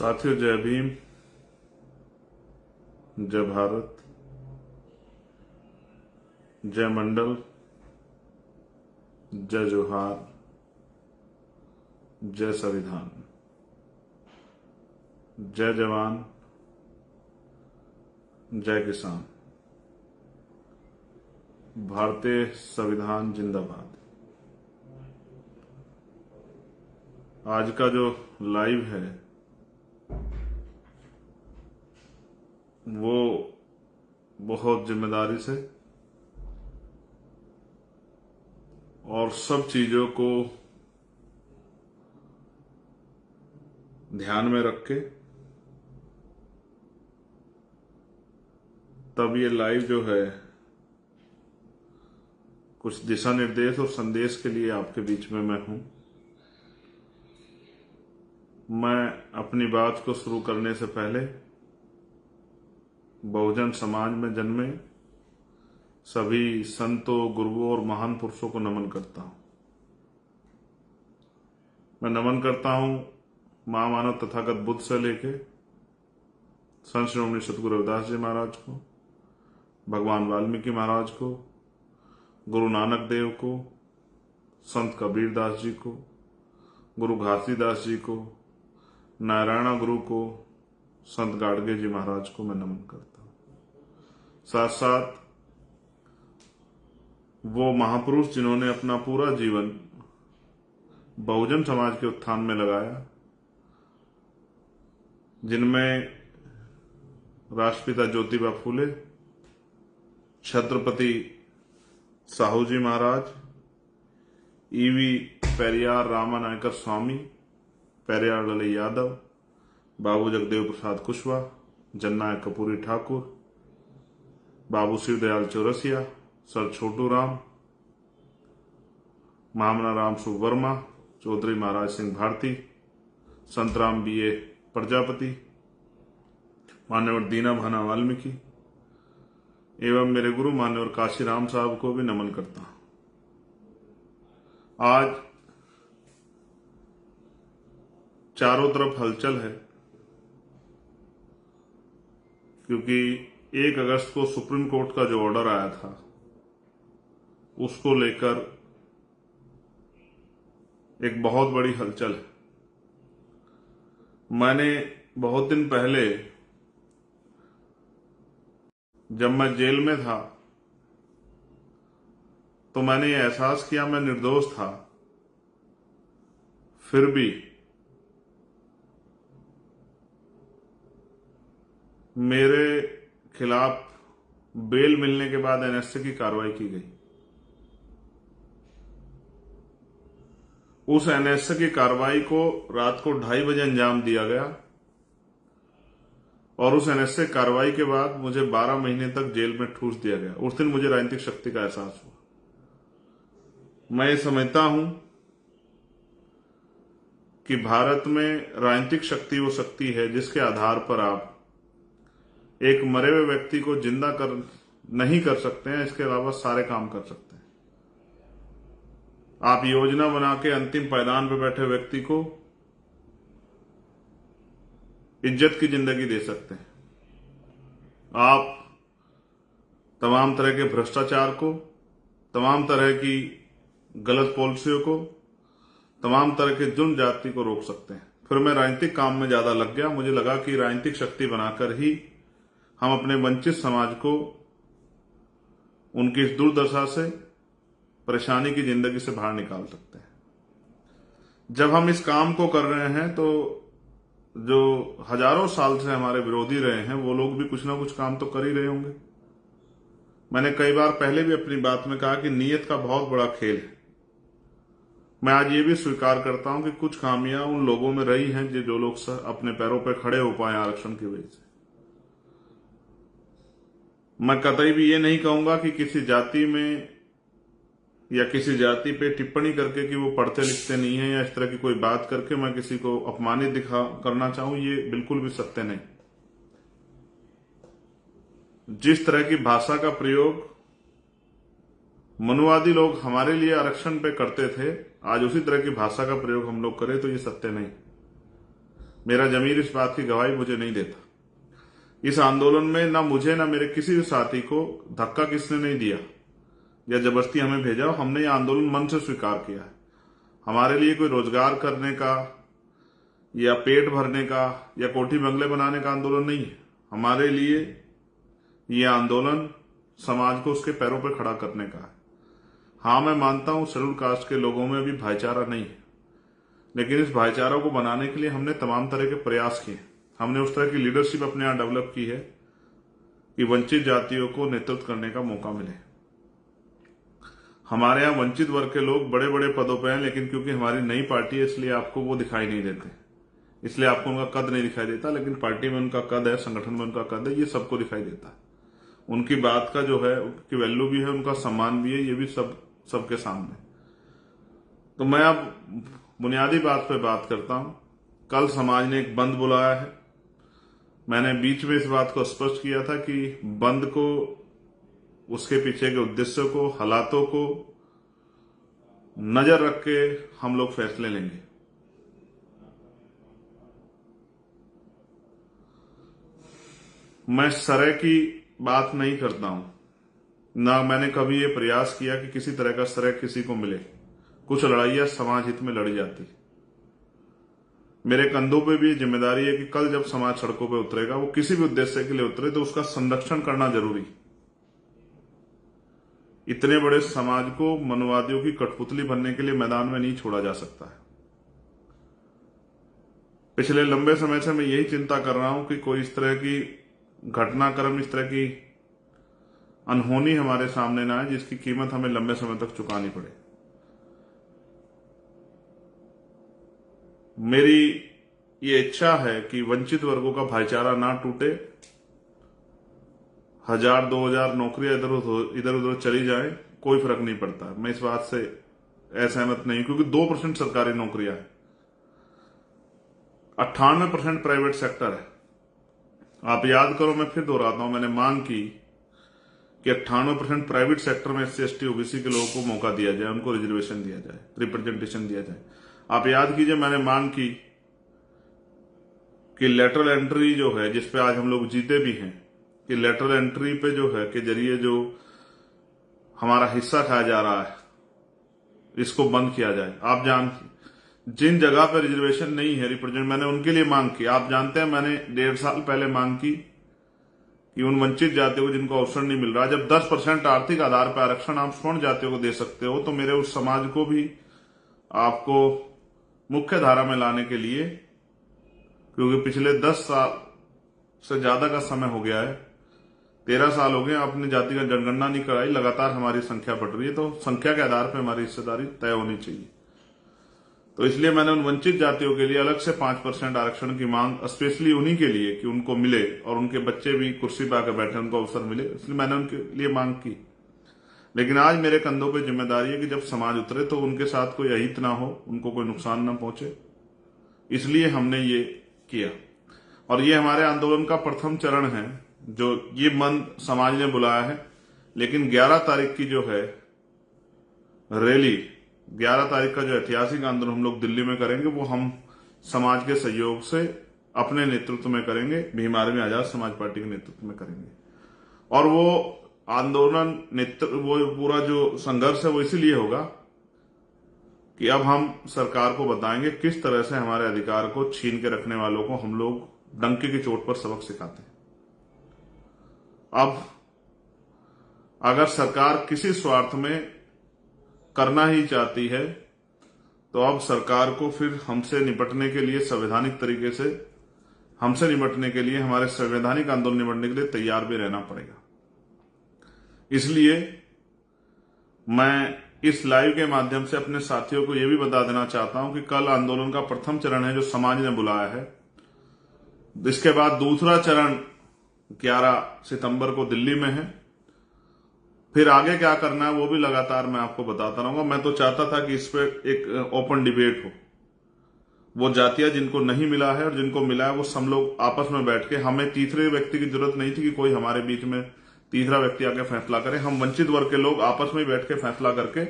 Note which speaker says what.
Speaker 1: साथियों, जय भीम, जय भारत, जय मंडल, जय जोहार, जय संविधान, जय जवान, जय किसान। भारतीय संविधान जिंदाबाद। आज का जो लाइव है वो बहुत जिम्मेदारी से और सब चीजों को ध्यान में रख के तब ये लाइव जो है कुछ दिशा निर्देश और संदेश के लिए आपके बीच में मैं हूं। मैं अपनी बात को शुरू करने से पहले बहुजन समाज में जन्मे सभी संतों, गुरुओं और महान पुरुषों को नमन करता हूं। मैं नमन करता हूं महामानव तथागत बुद्ध से लेके संत श्रोमणी सतगुरु रविदास जी महाराज को, भगवान वाल्मीकि महाराज को, गुरु नानक देव को, संत कबीर दास जी को, गुरु घासीदास जी को, नारायणा गुरु को, संत गाडगे जी महाराज को मैं नमन करता हूं। साथ साथ वो महापुरुष जिन्होंने अपना पूरा जीवन बहुजन समाज के उत्थान में लगाया, जिनमें राष्ट्रपिता ज्योतिबा फूले, छत्रपति साहू जी महाराज, ईवी पेरियार रामानायकर स्वामी, पेरियार ललई यादव, बाबू जगदेव प्रसाद कुशवाहा, जननायक कपूरी ठाकुर, बाबू शिवदयाल चौरसिया, सर छोटू राम, महामना राम सुवर्मा, चौधरी महाराज सिंह भारती, संतराम बीए प्रजापति, मान्यवर दीना भाना वाल्मीकि एवं मेरे गुरु मान्यवर काशी राम साहब को भी नमन करता हूं। आज चारों तरफ हलचल है क्योंकि 1 अगस्त को सुप्रीम कोर्ट का जो ऑर्डर आया था उसको लेकर एक बहुत बड़ी हलचल है। मैंने बहुत दिन पहले जब मैं जेल में था तो मैंने ये एहसास किया मैं निर्दोष था, फिर भी मेरे खिलाफ बेल मिलने के बाद एनएसए की कार्रवाई की गई। उस एनएसए की कार्रवाई को रात को 2:30 बजे अंजाम दिया गया और उस एनएसए कार्रवाई के बाद मुझे 12 महीने तक जेल में ठूस दिया गया। उस दिन मुझे राजनीतिक शक्ति का एहसास हुआ। मैं ये समझता हूं कि भारत में राजनीतिक शक्ति वो शक्ति है जिसके आधार पर आप एक मरे हुए व्यक्ति को जिंदा नहीं कर सकते हैं, इसके अलावा सारे काम कर सकते हैं। आप योजना बना के अंतिम पायदान पर बैठे व्यक्ति को इज्जत की जिंदगी दे सकते हैं। आप तमाम तरह के भ्रष्टाचार को, तमाम तरह की गलत पॉलिसियों को, तमाम तरह के जुल्म जाति को रोक सकते हैं। फिर मैं राजनीतिक काम में ज्यादा लग गया। मुझे लगा कि राजनीतिक शक्ति बनाकर ही हम अपने वंचित समाज को उनकी इस दुर्दशा से, परेशानी की जिंदगी से बाहर निकाल सकते हैं। जब हम इस काम को कर रहे हैं तो जो हजारों साल से हमारे विरोधी रहे हैं वो लोग भी कुछ ना कुछ काम तो कर ही रहे होंगे। मैंने कई बार पहले भी अपनी बात में कहा कि नीयत का बहुत बड़ा खेल है। मैं आज ये भी स्वीकार करता हूं कि कुछ खामियां उन लोगों में रही हैं जो लोग अपने पैरों पर खड़े हो पाए आरक्षण की वजह से। मैं कतई भी ये नहीं कहूंगा कि किसी जाति में या किसी जाति पे टिप्पणी करके कि वो पढ़ते लिखते नहीं है या इस तरह की कोई बात करके मैं किसी को अपमानित करना चाहूं, ये बिल्कुल भी सत्य नहीं। जिस तरह की भाषा का प्रयोग मनुवादी लोग हमारे लिए आरक्षण पे करते थे, आज उसी तरह की भाषा का प्रयोग हम लोग करें तो ये सत्य नहीं। मेरा जमीर इस बात की गवाही मुझे नहीं देता। इस आंदोलन में ना मुझे ना मेरे किसी भी साथी को धक्का किसने नहीं दिया या जबरदस्ती हमें भेजा। हमने ये आंदोलन मन से स्वीकार किया है। हमारे लिए कोई रोजगार करने का या पेट भरने का या कोठी बंगले बनाने का आंदोलन नहीं है। हमारे लिए ये आंदोलन समाज को उसके पैरों पर खड़ा करने का है। हाँ, मैं मानता हूं शेड्यूल कास्ट के लोगों में भी भाईचारा नहीं है, लेकिन इस भाईचारा को बनाने के लिए हमने तमाम तरह के प्रयास किए। हमने उस तरह की लीडरशिप अपने यहां डेवलप की है कि वंचित जातियों को नेतृत्व करने का मौका मिले। हमारे यहां वंचित वर्ग के लोग बड़े बड़े पदों पर हैं, लेकिन क्योंकि हमारी नई पार्टी है इसलिए आपको वो दिखाई नहीं देते, इसलिए आपको उनका कद नहीं दिखाई देता। लेकिन पार्टी में उनका कद है, संगठन में उनका कद है, ये सबको दिखाई देता है। उनकी बात का जो है उनकी वैल्यू भी है, उनका सम्मान भी है, ये भी सबके सामने। तो मैं अब बुनियादी बात पे बात करता हूं। कल समाज ने एक बंद बुलाया है। मैंने बीच में इस बात को स्पष्ट किया था कि बंद को, उसके पीछे के उद्देश्यों को, हालातों को नजर रख के हम लोग फैसले लेंगे। मैं सरे की बात नहीं करता हूं, ना मैंने कभी ये प्रयास किया कि किसी तरह का सरे किसी को मिले। कुछ लड़ाइयां समाज हित में लड़ी जाती। मेरे कंधों पे भी जिम्मेदारी है कि कल जब समाज सड़कों पे उतरेगा, वो किसी भी उद्देश्य के लिए उतरे, तो उसका संरक्षण करना जरूरी। इतने बड़े समाज को मनवादियों की कठपुतली बनने के लिए मैदान में नहीं छोड़ा जा सकता है। पिछले लंबे समय से मैं यही चिंता कर रहा हूं कि कोई इस तरह की घटनाक्रम, इस तरह की अनहोनी हमारे सामने ना आए जिसकी कीमत हमें लंबे समय तक चुकानी पड़े। मेरी ये इच्छा है कि वंचित वर्गों का भाईचारा ना टूटे। 1000-2000 नौकरियां इधर उधर चली जाए, कोई फर्क नहीं पड़ता। मैं इस बात से असहमत नहीं, क्योंकि 2% सरकारी नौकरियां है, 98% प्राइवेट सेक्टर है। आप याद करो, मैं फिर दोहराता हूं, मैंने मांग की कि 98% प्राइवेट सेक्टर में SC ST OBC के लोगों को मौका दिया जाए, उनको रिजर्वेशन दिया जाए, रिप्रेजेंटेशन दिया जाए। आप याद कीजिए, मैंने मांग की कि लेटरल एंट्री जो है, जिसपे आज हम लोग जीते भी हैं, कि लेटरल एंट्री पे जो है के जरिए जो हमारा हिस्सा खाया जा रहा है, इसको बंद किया जाए। आप जिन जगह पर रिजर्वेशन नहीं है, रिप्रेजेंट, मैंने उनके लिए मांग की। आप जानते हैं, मैंने 1.5 साल पहले मांग की कि उन वंचित जातियों को जिनको अवसर नहीं मिल रहा, जब 10% आर्थिक आधार पर आरक्षण आप स्वर्ण जातियों को दे सकते हो, तो मेरे उस समाज को भी आपको मुख्य धारा में लाने के लिए, क्योंकि पिछले 10 साल से ज्यादा का समय हो गया है, 13 साल हो गए, अपनी जाति का जनगणना नहीं कराई, लगातार हमारी संख्या बढ़ रही है, तो संख्या के आधार पर हमारी हिस्सेदारी तय होनी चाहिए। तो इसलिए मैंने उन वंचित जातियों के लिए अलग से 5% आरक्षण की मांग, स्पेशली उन्हीं के लिए कि उनको मिले और उनके बच्चे भी कुर्सी पर आकर बैठे, उनको अवसर मिले, इसलिए मैंने उनके लिए मांग की। लेकिन आज मेरे कंधों पे जिम्मेदारी है कि जब समाज उतरे तो उनके साथ कोई अहित ना हो, उनको कोई नुकसान ना पहुंचे, इसलिए हमने ये किया। और ये हमारे आंदोलन का प्रथम चरण है, जो ये मंद समाज ने बुलाया है। लेकिन 11 तारीख की जो है रैली, 11 तारीख का जो ऐतिहासिक आंदोलन हम लोग दिल्ली में करेंगे, वो हम समाज के सहयोग से अपने नेतृत्व में करेंगे, भीम आर्मी आजाद समाज पार्टी के नेतृत्व में करेंगे। और वो आंदोलन वो पूरा जो संघर्ष है वो इसीलिए होगा कि अब हम सरकार को बताएंगे किस तरह से हमारे अधिकार को छीन के रखने वालों को हम लोग डंके की चोट पर सबक सिखाते हैं। अब अगर सरकार किसी स्वार्थ में करना ही चाहती है, तो अब सरकार को फिर हमसे निपटने के लिए, संवैधानिक तरीके से हमसे निपटने के लिए, हमारे संवैधानिक आंदोलन निपटने के लिए तैयार भी रहना पड़ेगा। इसलिए मैं इस लाइव के माध्यम से अपने साथियों को यह भी बता देना चाहता हूं कि कल आंदोलन का प्रथम चरण है जो समाज ने बुलाया है। इसके बाद दूसरा चरण 11 सितंबर को दिल्ली में है। फिर आगे क्या करना है वो भी लगातार मैं आपको बताता रहूंगा। मैं तो चाहता था कि इस पर एक ओपन डिबेट हो। वो जातियां जिनको नहीं मिला है और जिनको मिला है, वो सब लोग आपस में बैठ के, हमें तीसरे व्यक्ति की जरूरत नहीं थी कि कोई हमारे बीच में तीसरा व्यक्ति आके फैसला करे। हम वंचित वर्ग के लोग आपस में बैठ के फैसला करके